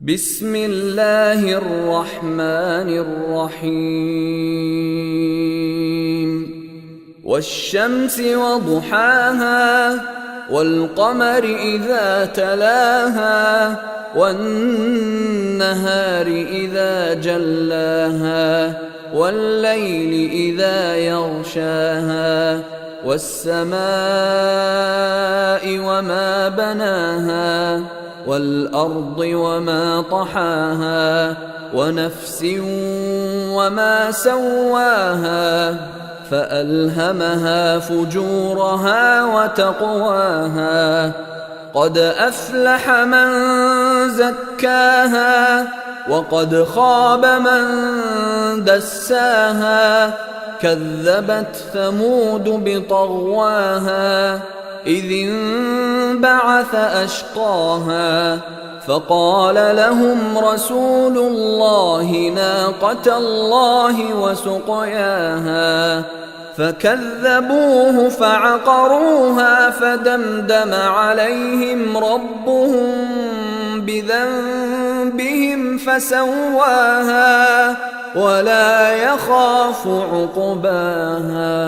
بسم الله الرحمن الرحيم والشمس وضحاها والقمر إذا تلاها والنهار إذا جلاها والليل إذا يغشاها والسماء وما بناها والأرض وما طحاها ونفس وما سواها فألهمها فجورها وتقواها قد أفلح من زكاها وقد خاب من دساها كذبت ثمود بطغواها إذ انبعث أشقاها فقال لهم رسول الله ناقة الله وسقياها فكذبوه فعقروها فدمدم عليهم ربهم بذنبهم فسواها ولا يخاف عقباها